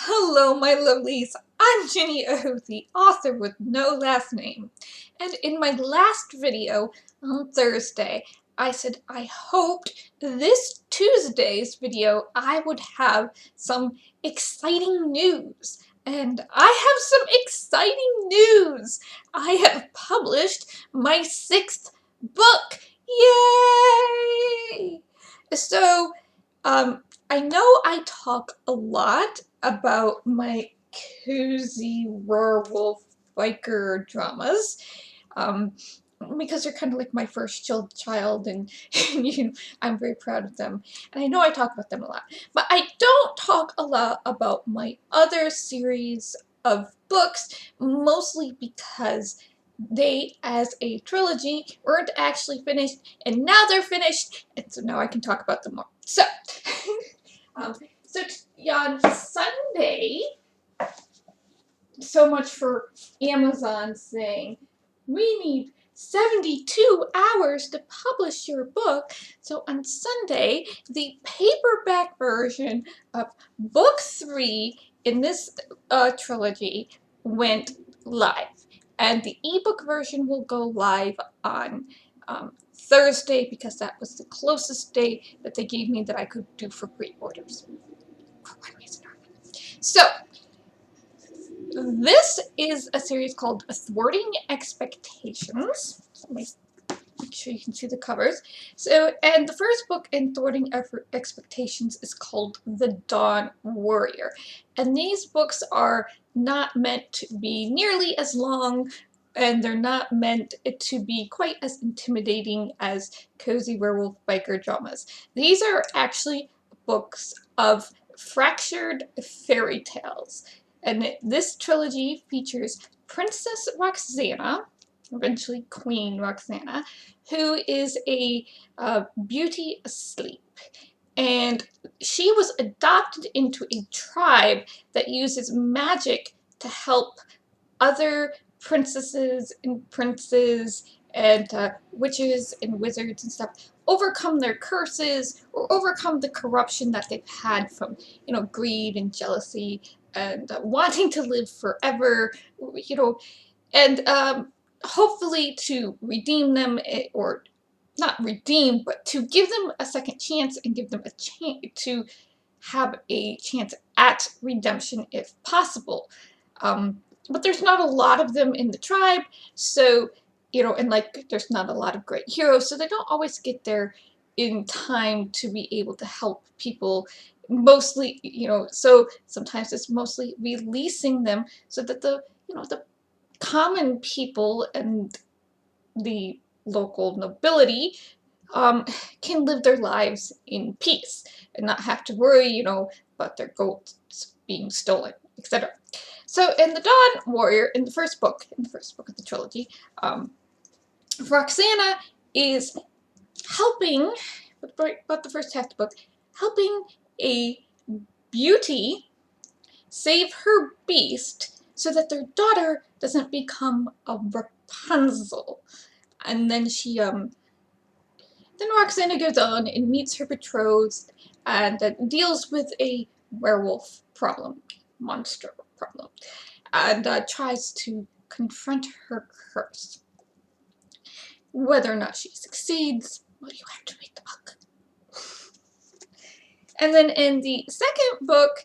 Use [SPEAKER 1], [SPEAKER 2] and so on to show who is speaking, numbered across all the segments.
[SPEAKER 1] Hello, my lovelies. I'm Ginny O, the author with no last name. And in my last video on Thursday, I said I hoped this Tuesday's video I would have some exciting news. And I have some exciting news! I have published my 6th book! Yay! So, I know I talk a lot about my cozy werewolf biker dramas, um, because they're kind of like my first child, and I'm very proud of them. And I know I talk about them a lot, but I don't talk a lot about my other series of books, mostly because they, as a trilogy, weren't actually finished, and now they're finished, and so now I can talk about them more. So, um, so on Sunday, so much for Amazon saying, we need 72 hours to publish your book. So on Sunday, the paperback version of book 3 in this trilogy went live. And the ebook version will go live on Thursday, because that was the closest day that they gave me that I could do for pre-orders. For one reason or another. So, this is a series called Thwarting Expectations. Let me make sure you can see the covers. So, and the first book in Thwarting Expectations is called The Dawn Warrior. And these books are not meant to be nearly as long, and they're not meant to be quite as intimidating as cozy werewolf biker dramas. These are actually books of fractured fairy tales. And this trilogy features Princess Roxana, eventually Queen Roxana, who is a beauty asleep. And she was adopted into a tribe that uses magic to help other princesses and princes and witches and wizards and stuff overcome their curses or overcome the corruption that they've had from, greed and jealousy and wanting to live forever, and hopefully to redeem them, or not redeem, but to give them a second chance and give them a chance to have a chance at redemption if possible. But there's not a lot of them in the tribe, so, and there's not a lot of great heroes, so they don't always get there in time to be able to help people. Mostly, so sometimes it's mostly releasing them so that the common people and the local nobility can live their lives in peace and not have to worry, about their gold being stolen, etc. So in The Dawn Warrior, in the first book of the trilogy, Roxana is helping, about the first half of the book, helping a beauty save her beast so that their daughter doesn't become a Rapunzel. And then then Roxana goes on and meets her betrothed and deals with a werewolf problem, monster problem, and tries to confront her curse. Whether or not she succeeds, well, you have to read the book. And then in the second book,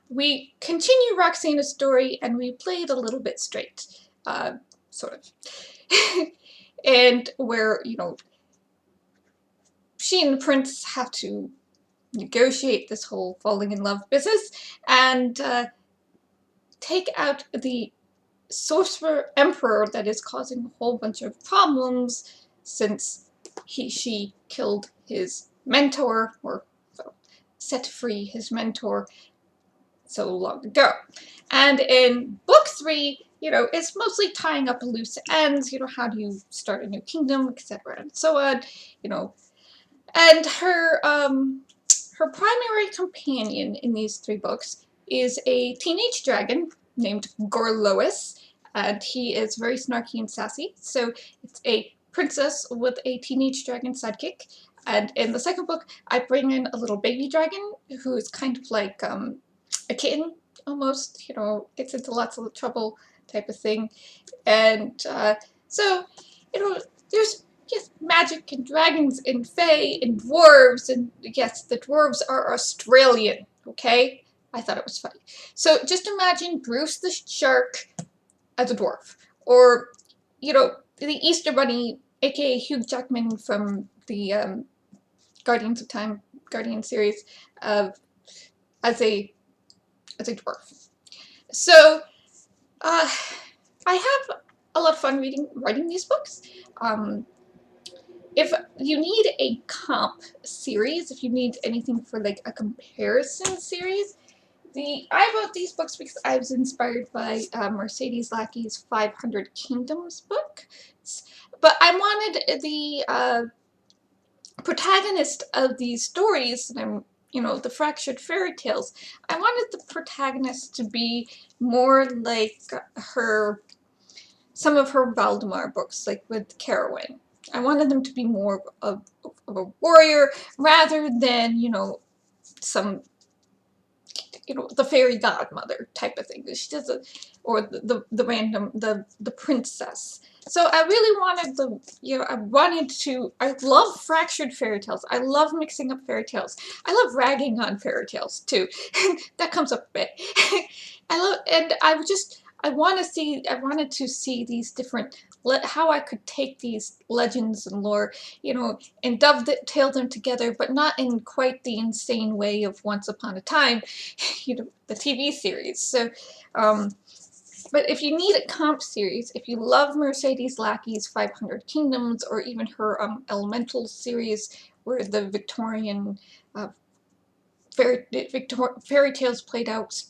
[SPEAKER 1] we continue Roxana's story, and we play it a little bit straight, sort of. And where, she and the prince have to negotiate this whole falling in love business and take out the sorcerer emperor that is causing a whole bunch of problems since she killed his mentor, or set free his mentor so long ago. And in book 3, it's mostly tying up loose ends, how do you start a new kingdom, etc. and so on, and her primary companion in these 3 books is a teenage dragon named Gorlois, and he is very snarky and sassy. So it's a princess with a teenage dragon sidekick. And in the second book, I bring in a little baby dragon who is kind of like a kitten, almost, gets into lots of trouble type of thing. And so, there's, yes, magic and dragons and fae and dwarves, and yes, the dwarves are Australian, okay? I thought it was funny. So just imagine Bruce the shark as a dwarf, or, the Easter Bunny, aka Hugh Jackman from the Guardians of Time, Guardian series, as a dwarf. So, uh, I have a lot of fun writing these books. If you need a comp series, if you need anything for like a comparison series, I wrote these books because I was inspired by Mercedes Lackey's 500 Kingdoms book. But I wanted the protagonist of these stories, the fractured fairy tales, I wanted the protagonist to be more like some of her Valdemar books, like with Carowin. I wanted them to be more of a warrior rather than, some, the fairy godmother type of thing. She does or the random, the princess. So I really wanted I love fractured fairy tales. I love mixing up fairy tales. I love ragging on fairy tales too. That comes up a bit. I wanted to see these different, how I could take these legends and lore, and dovetail them together, but not in quite the insane way of Once Upon a Time, the TV series. So, but if you need a comp series, if you love Mercedes Lackey's 500 Kingdoms, or even her Elemental series, where the Victorian fairy tales played out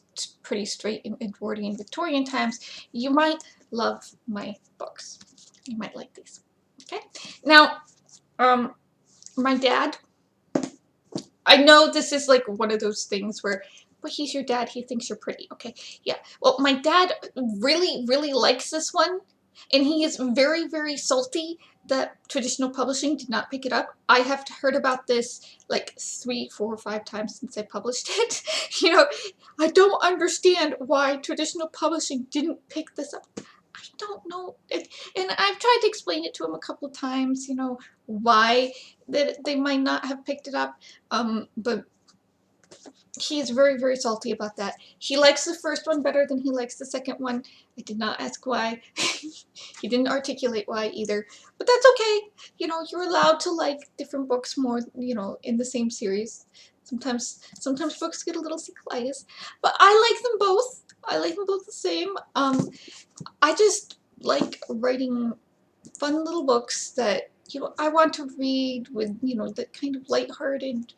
[SPEAKER 1] pretty straight in Edwardian Victorian times, you might love my books. You might like these. Okay? Now, my dad, I know this is like one of those things where, but he's your dad, he thinks you're pretty. Okay, yeah. Well, my dad really, really likes this one, and he is very, very salty that traditional publishing did not pick it up. I have heard about this like 3, 4, 5 times since I published it. I don't understand why traditional publishing didn't pick this up. I don't know. And I've tried to explain it to him a couple of times, why that they might not have picked it up. But he's very, very salty about that. He likes the first one better than he likes the second one. I did not ask why. He didn't articulate why either. But that's okay. You're allowed to like different books more, in the same series. Sometimes books get a little sequelitis. But I like them both. I like them both the same. I just like writing fun little books that, I want to read with, that kind of lighthearted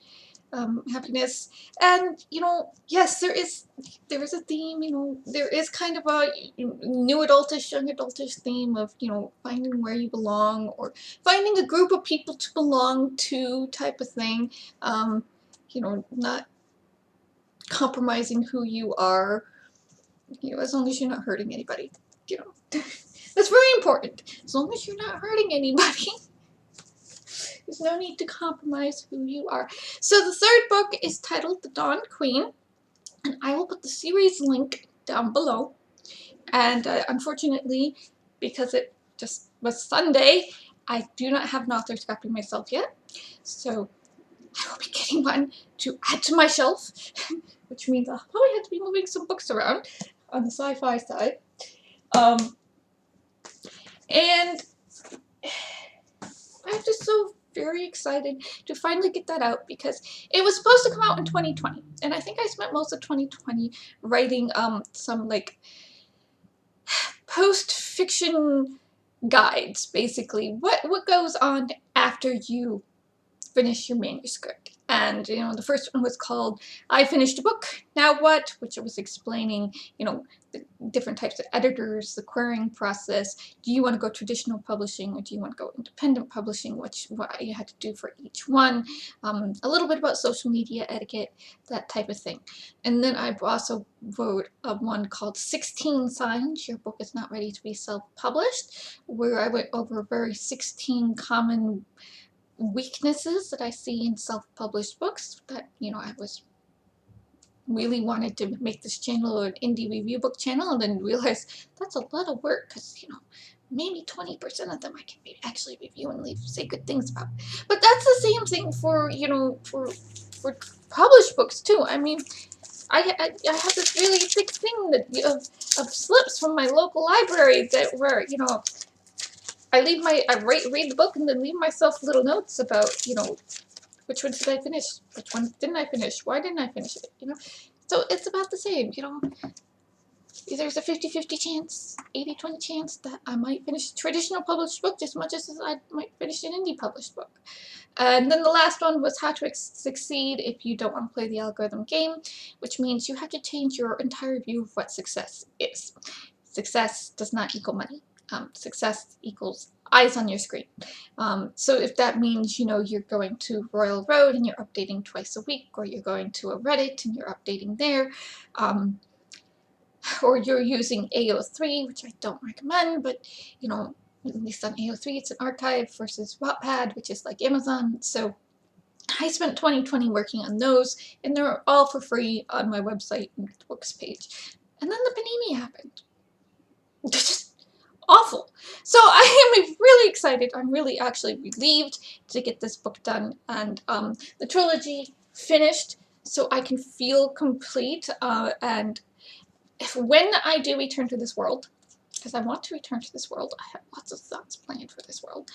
[SPEAKER 1] happiness. And, yes, there is a theme, there is kind of a new adultish, young adultish theme of, finding where you belong, or finding a group of people to belong to type of thing. Not compromising who you are, as long as you're not hurting anybody, That's very important. As long as you're not hurting anybody, there's no need to compromise who you are. So the third book is titled The Dawn Queen, and I will put the series link down below. And unfortunately, because it just was Sunday, I do not have an author's copy myself yet. So I will be getting one to add to my shelf, which means I'll probably have to be moving some books around on the sci-fi side. And I'm just so very excited to finally get that out, because it was supposed to come out in 2020, and I think I spent most of 2020 writing some like post-fiction guides, basically what goes on after you finish your manuscript. And the first one was called I Finished a Book, Now What?, which was explaining the different types of editors, the querying process. Do you want to go traditional publishing, or do you want to go independent publishing, what you had to do for each one, a little bit about social media etiquette, that type of thing. And then I also wrote one called 16 Signs Your Book Is Not Ready to Be Self-Published, where I went over very 16 common weaknesses that I see in self-published books that I was really wanted to make this channel an indie review book channel, and then realized that's a lot of work because, you know, maybe 20% of them I can actually review and say good things about. But that's the same thing for, you know, for published books too. I mean, I have this really thick thing that of slips from my local library that where, you know, I read the book and then leave myself little notes about, you know, which one did I finish, which one didn't I finish, why didn't I finish it, you know. So it's about the same, you know. There's a 50-50 chance, 80-20 chance that I might finish a traditional published book just as much as I might finish an indie published book. And then the last one was how to succeed if you don't want to play the algorithm game, which means you have to change your entire view of what success is. Success does not equal money. Success equals eyes on your screen. So if that means, you know, you're going to Royal Road and you're updating twice a week, or you're going to a Reddit and you're updating there, or you're using AO3, which I don't recommend, but, you know, at least on AO3 it's an archive versus Wattpad, which is like Amazon. So I spent 2020 working on those, and they're all for free on my website and books page. And then the Panini happened. Just awful. So I am really excited. I'm really actually relieved to get this book done, and the trilogy finished so I can feel complete. And when I do return to this world, because I want to return to this world, I have lots of thoughts planned for this world,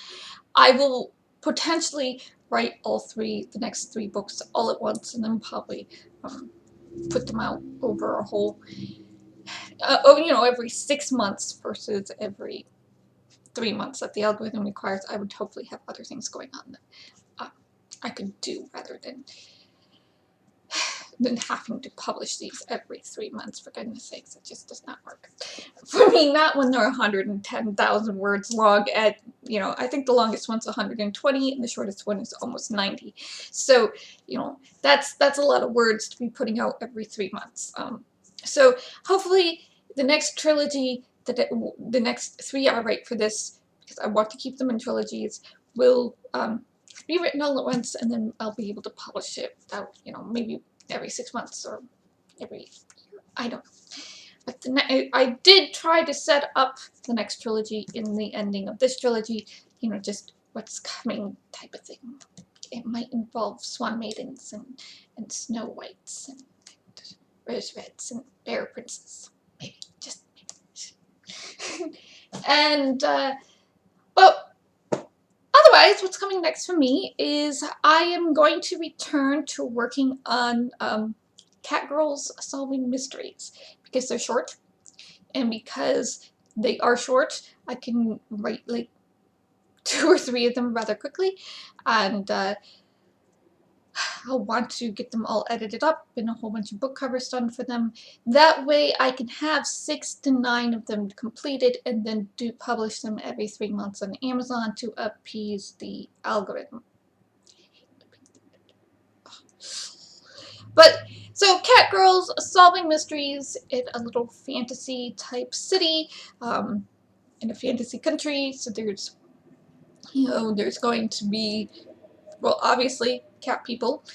[SPEAKER 1] I will potentially write the next three books all at once, and then probably put them out over a whole, you know, every 6 months versus every 3 months that the algorithm requires. I would hopefully have other things going on that I could do rather than having to publish these every 3 months. For goodness sakes, it just does not work for me. Not when they're 110,000 words long. At, you know, I think the longest one's 120 and the shortest one is almost 90. So, you know, that's a lot of words to be putting out every 3 months. So hopefully the next trilogy, the next 3 I write for this, because I want to keep them in trilogies, will be written all at once, and then I'll be able to publish it without, you know, maybe every 6 months or every year. I don't know. But I did try to set up the next trilogy in the ending of this trilogy, you know, just what's coming type of thing. It might involve swan maidens and snow whites and rose reds and bear princes. Maybe, just maybe. And, but otherwise, what's coming next for me is I am going to return to working on Cat Girls Solving Mysteries, because they're short, and because they are short, I can write like 2 or 3 of them rather quickly, and I'll want to get them all edited up and a whole bunch of book covers done for them. That way I can have 6 to 9 of them completed and then publish them every 3 months on Amazon to appease the algorithm. But, so Cat Girls Solving Mysteries in a little fantasy type city, in a fantasy country. So there's, you know, there's going to be, well, obviously cat people,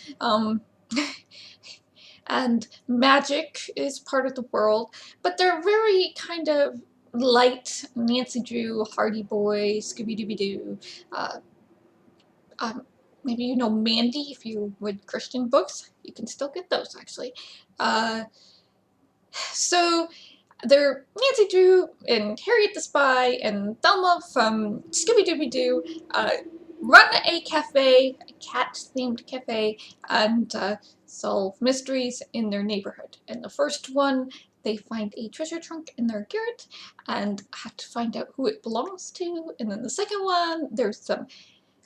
[SPEAKER 1] and magic is part of the world, but they're very kind of light. Nancy Drew, Hardy Boy, Scooby-Dooby-Doo, maybe you know Mandy if you read Christian books. You can still get those, actually. So they're Nancy Drew and Harriet the Spy and Thelma from Scooby-Dooby-Doo run a cafe, a cat-themed cafe, and solve mysteries in their neighborhood. And the first one, they find a treasure trunk in their garret and have to find out who it belongs to. And then the second one, there's some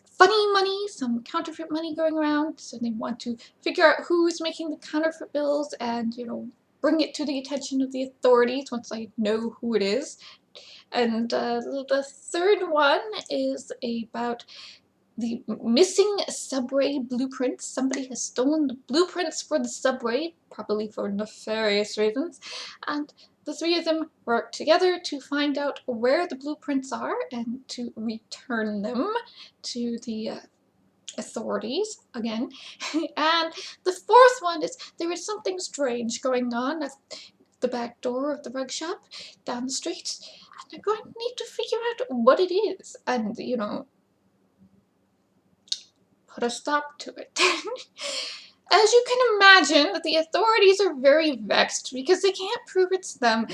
[SPEAKER 1] funny money, some counterfeit money going around, so they want to figure out who's making the counterfeit bills and, you know, bring it to the attention of the authorities once I know who it is. And the third one is about the missing subway blueprints. Somebody has stolen the blueprints for the subway, probably for nefarious reasons, and the 3 of them work together to find out where the blueprints are and to return them to the authorities again. And the fourth one is there is something strange going on at the back door of the rug shop down the street, and they're going to need to figure out what it is and, you know, put a stop to it. As you can imagine, the authorities are very vexed because they can't prove it's them.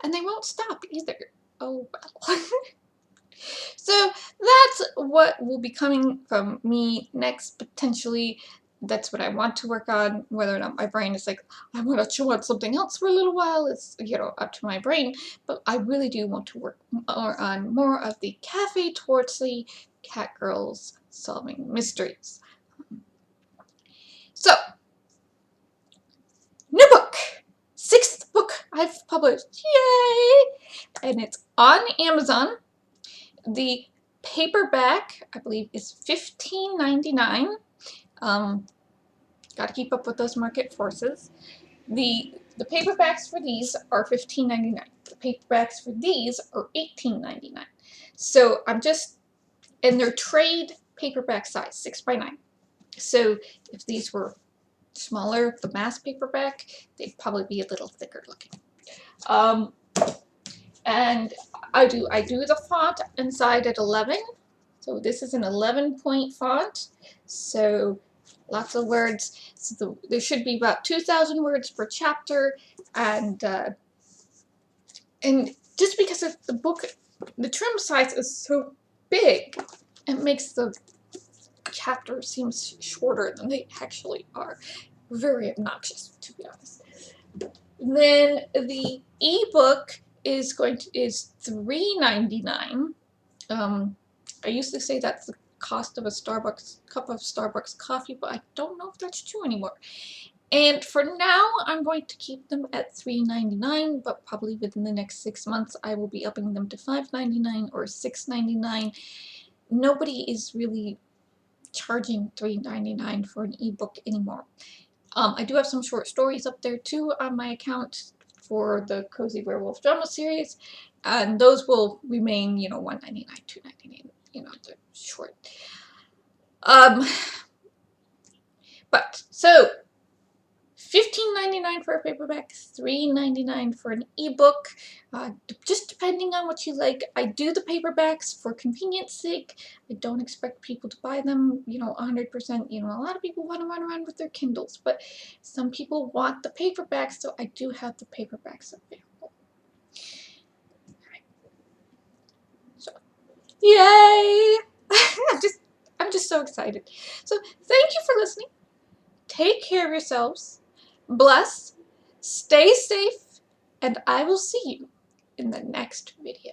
[SPEAKER 1] And they won't stop either. Oh well. So that's what will be coming from me next, potentially. That's what I want to work on. Whether or not my brain is like, I want to chew on something else for a little while, it's, you know, up to my brain. But I really do want to work on more of the Cafe Tortley cat girls solving mysteries. So, new book! 6th book I've published. Yay! And it's on Amazon. The paperback, I believe, is $15.99. Got to keep up with those market forces. The paperbacks for these are $15.99. The paperbacks for these are $18.99. So I'm just, and they're trade paperback size, 6x9. So if these were smaller, the mass paperback, they'd probably be a little thicker looking. And I do the font inside at 11. So this is an 11-point font. So lots of words. So there should be about 2,000 words per chapter, and just because of the book, the trim size is so big, it makes the chapters seem shorter than they actually are. Very obnoxious, to be honest. Then the ebook is $3.99. I used to say that's the cost of a cup of Starbucks coffee, but I don't know if that's true anymore. And for now, I'm going to keep them at $3.99, but probably within the next 6 months, I will be upping them to $5.99 or $6.99. Nobody is really charging $3.99 for an ebook anymore. I do have some short stories up there too on my account for the Cozy Werewolf Drama Series, and those will remain, you know, $1.99, $2.99, you know, they're short. But so $15.99 for a paperback, $3.99 for an ebook, just depending on what you like. I do the paperbacks for convenience sake. I don't expect people to buy them, you know, 100%. You know, a lot of people want to run around with their Kindles, but some people want the paperbacks, so I do have the paperbacks available. Alright. So, yay! I'm just so excited. So, thank you for listening. Take care of yourselves. Bless, stay safe, and I will see you in the next video.